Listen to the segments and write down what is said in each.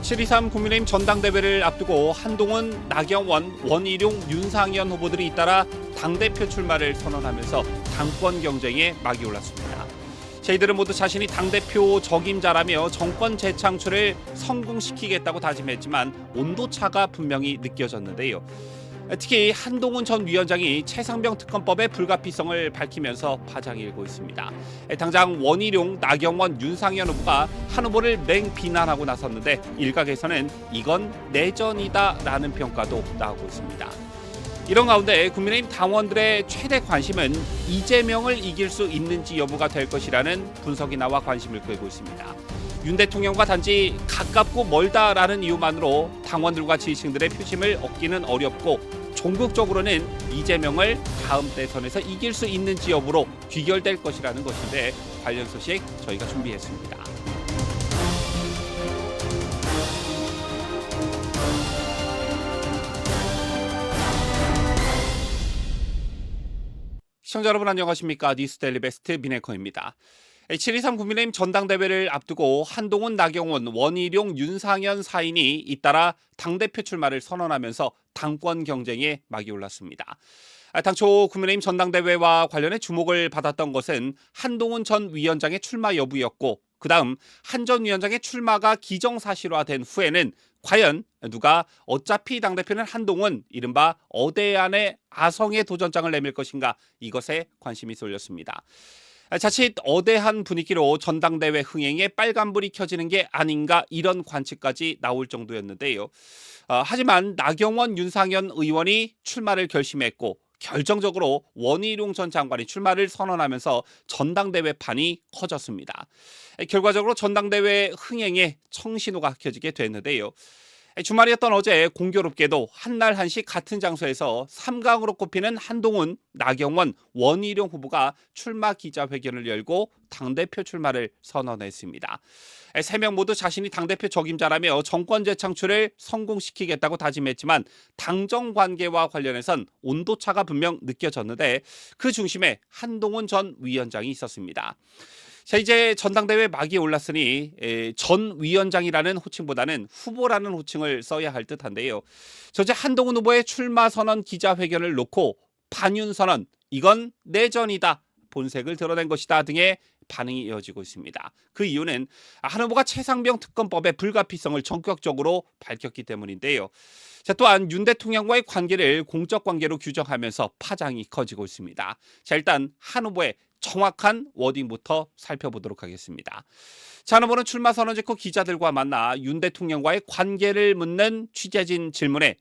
7.23 국민의힘 전당대회를 앞두고 한동훈, 나경원, 원희룡, 윤상현 후보들이 잇따라 당대표 출마를 선언하면서 당권 경쟁에 막이 올랐습니다. 저희들은 모두 자신이 당대표 적임자라며 정권 재창출을 성공시키겠다고 다짐했지만 온도차가 분명히 느껴졌는데요. 특히 한동훈 전 위원장이 최상병 특검법의 불가피성을 밝히면서 파장이 일고 있습니다. 당장 원희룡, 나경원, 윤상현 후보가 한 후보를 맹비난하고 나섰는데 일각에서는 이건 내전이다라는 평가도 나오고 있습니다. 이런 가운데 국민의힘 당원들의 최대 관심은 이재명을 이길 수 있는지 여부가 될 것이라는 분석이 나와 관심을 끌고 있습니다. 윤 대통령과 단지 가깝고 멀다라는 이유만으로 당원들과 지지층들의 표심을 얻기는 어렵고 종국적으로는 이재명을 다음 대선에서 이길 수 있는지 여부로 귀결될 것이라는 것인데 관련 소식 저희가 준비했습니다. 시청자 여러분 안녕하십니까? 뉴스데일리 베스트 비네커입니다. 7.23 국민의힘 전당대회를 앞두고 한동훈, 나경원, 원희룡, 윤상현 사인이 잇따라 당대표 출마를 선언하면서 당권 경쟁에 막이 올랐습니다. 당초 국민의힘 전당대회와 관련해 주목을 받았던 것은 한동훈 전 위원장의 출마 여부였고 그 다음 한 전 위원장의 출마가 기정사실화된 후에는 과연 누가 어차피 당대표는 한동훈, 이른바 어대안의 아성의 도전장을 내밀 것인가 이것에 관심이 쏠렸습니다. 자칫 어대한 분위기로 전당대회 흥행에 빨간불이 켜지는 게 아닌가 이런 관측까지 나올 정도였는데요. 하지만 나경원, 윤상현 의원이 출마를 결심했고 결정적으로 원희룡 전 장관이 출마를 선언하면서 전당대회판이 커졌습니다. 결과적으로 전당대회 흥행에 청신호가 켜지게 됐는데요. 주말이었던 어제 공교롭게도 한날 한시 같은 장소에서 3강으로 꼽히는 한동훈, 나경원, 원희룡 후보가 출마 기자회견을 열고 당대표 출마를 선언했습니다. 3명 모두 자신이 당대표 적임자라며 정권 재창출을 성공시키겠다고 다짐했지만 당정 관계와 관련해선 온도차가 분명 느껴졌는데 그 중심에 한동훈 전 위원장이 있었습니다. 자, 이제 전당대회 막이 올랐으니 전 위원장이라는 호칭보다는 후보라는 호칭을 써야 할 듯한데요. 저제 한동훈 후보의 출마 선언 기자회견을 놓고 반윤 선언, 이건 내전이다, 본색을 드러낸 것이다 등의 반응이 이어지고 있습니다. 그 이유는 한 후보가 최상병 특검법의 불가피성을 전격적으로 밝혔기 때문인데요. 자, 또한 윤 대통령과의 관계를 공적 관계로 규정하면서 파장이 커지고 있습니다. 자, 일단 한 후보의 정확한 워딩부터 살펴보도록 하겠습니다. 자, 한 후보는 출마 선언 직후 기자들과 만나 윤 대통령과의 관계를 묻는 취재진 질문에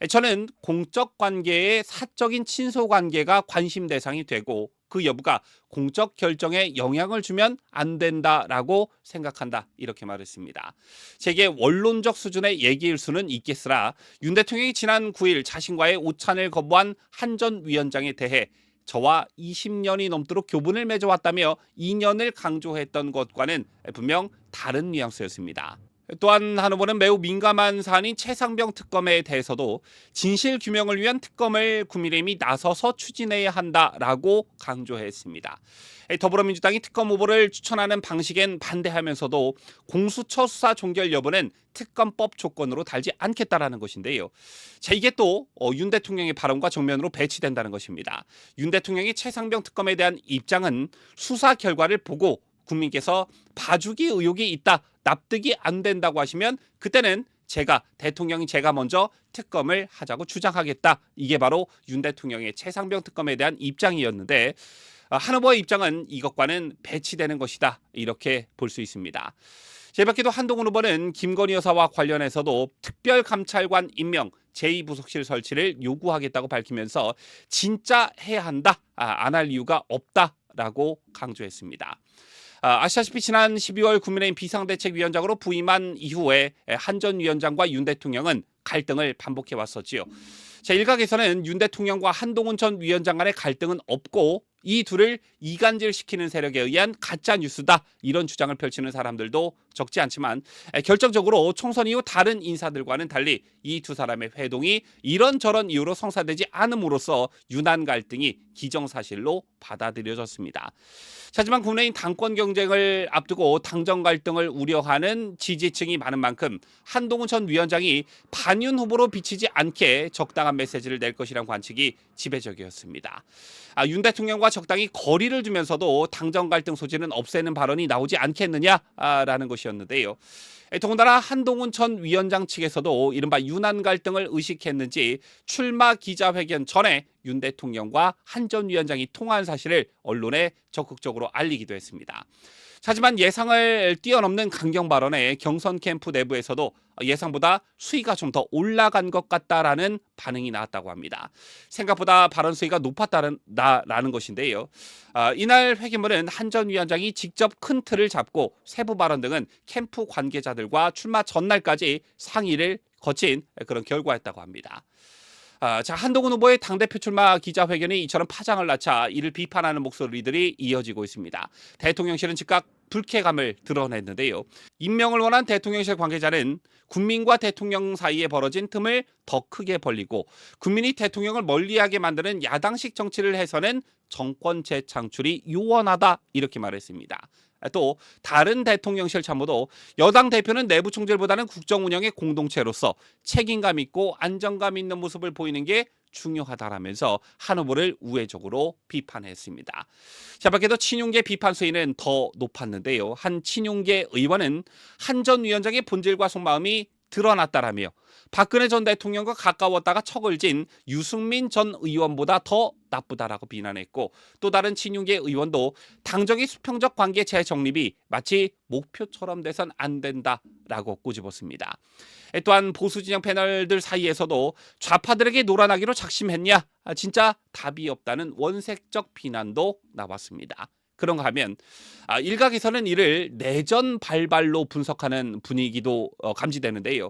저는 공적 관계의 사적인 친소 관계가 관심 대상이 되고 그 여부가 공적 결정에 영향을 주면 안 된다라고 생각한다, 이렇게 말했습니다. 제게 원론적 수준의 얘기일 수는 있겠으나 윤 대통령이 지난 9일 자신과의 오찬을 거부한 한 전 위원장에 대해 저와 20년이 넘도록 교분을 맺어왔다며 인연을 강조했던 것과는 분명 다른 뉘앙스였습니다. 또한 한 후보는 매우 민감한 사안인 최상병 특검에 대해서도 진실 규명을 위한 특검을 국민의힘이 나서서 추진해야 한다라고 강조했습니다. 더불어민주당이 특검 후보를 추천하는 방식엔 반대하면서도 공수처 수사 종결 여부는 특검법 조건으로 달지 않겠다라는 것인데요. 자, 이게 또 윤 대통령의 발언과 정면으로 배치된다는 것입니다. 윤 대통령이 최상병 특검에 대한 입장은 수사 결과를 보고 국민께서 봐주기 의혹이 있다, 납득이 안 된다고 하시면 그때는 대통령이 제가 먼저 특검을 하자고 주장하겠다. 이게 바로 윤 대통령의 최상병 특검에 대한 입장이었는데 한 후보의 입장은 이것과는 배치되는 것이다, 이렇게 볼 수 있습니다. 제밖에도 한동훈 후보는 김건희 여사와 관련해서도 특별감찰관 임명, 제2부속실 설치를 요구하겠다고 밝히면서 진짜 해야 한다, 안 할 이유가 없다라고 강조했습니다. 아시다시피 지난 12월 국민의힘 비상대책위원장으로 부임한 이후에 한 전 위원장과 윤 대통령은 갈등을 반복해 왔었지요. 자, 일각에서는 윤 대통령과 한동훈 전 위원장 간의 갈등은 없고 이 둘을 이간질시키는 세력에 의한 가짜 뉴스다, 이런 주장을 펼치는 사람들도 적지 않지만 결정적으로 총선 이후 다른 인사들과는 달리 이 두 사람의 회동이 이런저런 이유로 성사되지 않음으로써 유난 갈등이 기정사실로 받아들여졌습니다. 하지만 국내인 당권 경쟁을 앞두고 당정 갈등을 우려하는 지지층이 많은 만큼 한동훈 전 위원장이 반윤 후보로 비치지 않게 적당한 메시지를 낼 것이란 관측이 지배적이었습니다. 윤 대통령과 적당히 거리를 두면서도 당정 갈등 소지는 없애는 발언이 나오지 않겠느냐라는 것이었는데요. 더군다나 한동훈 전 위원장 측에서도 이른바 윤한 갈등을 의식했는지 출마 기자회견 전에 윤 대통령과 한 전 위원장이 통화한 사실을 언론에 적극적으로 알리기도 했습니다. 하지만 예상을 뛰어넘는 강경 발언에 경선 캠프 내부에서도 예상보다 수위가 좀 더 올라간 것 같다라는 반응이 나왔다고 합니다. 생각보다 발언 수위가 높았다라는 것인데요. 이날 회견문은 한 전 위원장이 직접 큰 틀을 잡고 세부 발언 등은 캠프 관계자들과 출마 전날까지 상의를 거친 그런 결과였다고 합니다. 한동훈 후보의 당대표 출마 기자회견이 이처럼 파장을 낳자 이를 비판하는 목소리들이 이어지고 있습니다. 대통령실은 즉각 불쾌감을 드러냈는데요. 임명을 원한 대통령실 관계자는 국민과 대통령 사이에 벌어진 틈을 더 크게 벌리고 국민이 대통령을 멀리하게 만드는 야당식 정치를 해서는 정권 재창출이 요원하다 이렇게 말했습니다. 또 다른 대통령실 참모도 여당 대표는 내부 총질보다는 국정 운영의 공동체로서 책임감 있고 안정감 있는 모습을 보이는 게 중요하다라면서 한 후보를 우회적으로 비판했습니다. 밖에도 친윤계 비판 수위는 더 높았는데요. 한 친윤계 의원은 한 전 위원장의 본질과 속마음이 드러났다라며 박근혜 전 대통령과 가까웠다가 척을 진 유승민 전 의원보다 더 나쁘다라고 비난했고 또 다른 친윤계 의원도 당정의 수평적 관계 재정립이 마치 목표처럼 돼선 안 된다라고 꼬집었습니다. 또한 보수 진영 패널들 사이에서도 좌파들에게 노란하기로 작심했냐? 진짜 답이 없다는 원색적 비난도 나왔습니다. 그런가 하면 일각에서는 이를 내전 발발로 분석하는 분위기도 감지되는데요.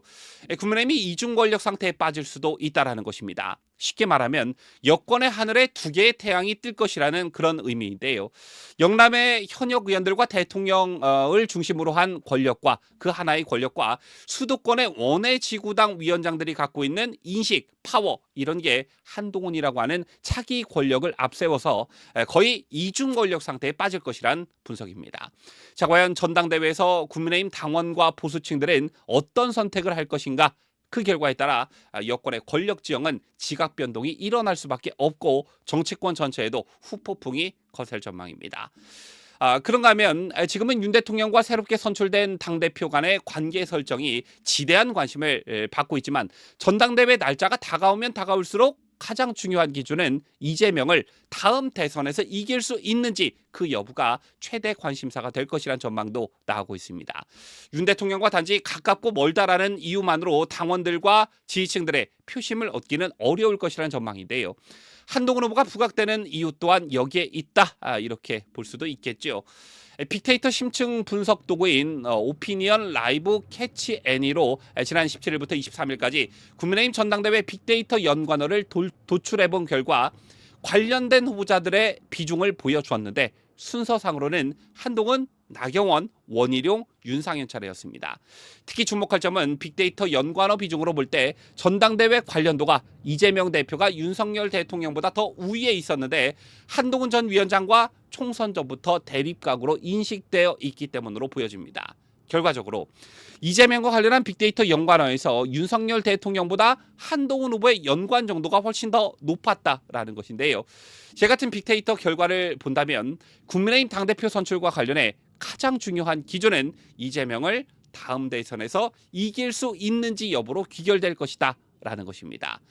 국민의힘이 이중 권력 상태에 빠질 수도 있다라는 것입니다. 쉽게 말하면 여권의 하늘에 두 개의 태양이 뜰 것이라는 그런 의미인데요. 영남의 현역 의원들과 대통령을 중심으로 한 권력과 그 하나의 권력과 수도권의 원외 지구당 위원장들이 갖고 있는 인식, 파워 이런 게 한동훈이라고 하는 차기 권력을 앞세워서 거의 이중 권력 상태에 빠질 것이란 분석입니다. 과연 전당대회에서 국민의힘 당원과 보수층들은 어떤 선택을 할 것인가? 그 결과에 따라 여권의 권력 지형은 지각 변동이 일어날 수밖에 없고 정치권 전체에도 후폭풍이 거셀 전망입니다. 그런가 하면 지금은 윤 대통령과 새롭게 선출된 당대표 간의 관계 설정이 지대한 관심을 받고 있지만 전당대회 날짜가 다가오면 다가올수록 가장 중요한 기준은 이재명을 다음 대선에서 이길 수 있는지 그 여부가 최대 관심사가 될 것이란 전망도 나오고 있습니다. 윤 대통령과 단지 가깝고 멀다라는 이유만으로 당원들과 지지층들의 표심을 얻기는 어려울 것이라는 전망인데요. 한동훈 후보가 부각되는 이유 또한 여기에 있다 이렇게 볼 수도 있겠죠. 빅데이터 심층 분석 도구인 오피니언 라이브 캐치 애니로 지난 17일부터 23일까지 국민의힘 전당대회 빅데이터 연관어를 도출해본 결과 관련된 후보자들의 비중을 보여주었는데 순서상으로는 한동훈, 나경원, 원희룡, 윤상현 차례였습니다. 특히 주목할 점은 빅데이터 연관어 비중으로 볼 때 전당대회 관련도가 이재명 대표가 윤석열 대통령보다 더 우위에 있었는데 한동훈 전 위원장과 총선 전부터 대립각으로 인식되어 있기 때문으로 보여집니다. 결과적으로 이재명과 관련한 빅데이터 연관어에서 윤석열 대통령보다 한동훈 후보의 연관 정도가 훨씬 더 높았다라는 것인데요. 제 같은 빅데이터 결과를 본다면 국민의힘 당대표 선출과 관련해 가장 중요한 기준은 이재명을 다음 대선에서 이길 수 있는지 여부로 귀결될 것이다 라는 것입니다.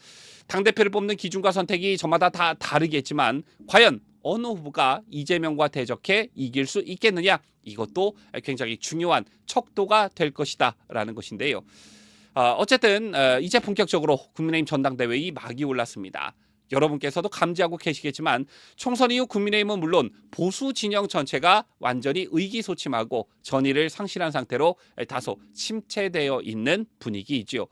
당대표를 뽑는 기준과 선택이 저마다 다 다르겠지만 과연 어느 후보가 이재명과 대적해 이길 수 있겠느냐 이것도 굉장히 중요한 척도가 될 것이다 라는 것인데요. 어쨌든 이제 본격적으로 국민의힘 전당대회의 막이 올랐습니다. 여러분께서도 감지하고 계시겠지만 총선 이후 국민의힘은 물론 보수 진영 전체가 완전히 의기소침하고 전의를 상실한 상태로 다소 침체되어 있는 분위기이지요.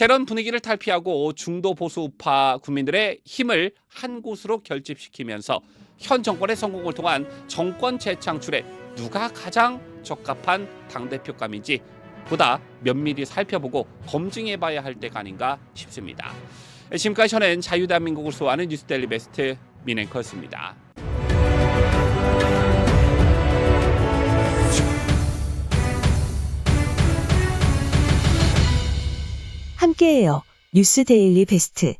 이런 분위기를 탈피하고 중도 보수 우파 국민들의 힘을 한 곳으로 결집시키면서 현 정권의 성공을 통한 정권 재창출에 누가 가장 적합한 당대표감인지 보다 면밀히 살펴보고 검증해봐야 할 때가 아닌가 싶습니다. 지금까지 저는 자유대한민국을 수호하는 뉴스데일리 베스트 민앵커였습니다. 함께해요. 뉴스 데일리 베스트.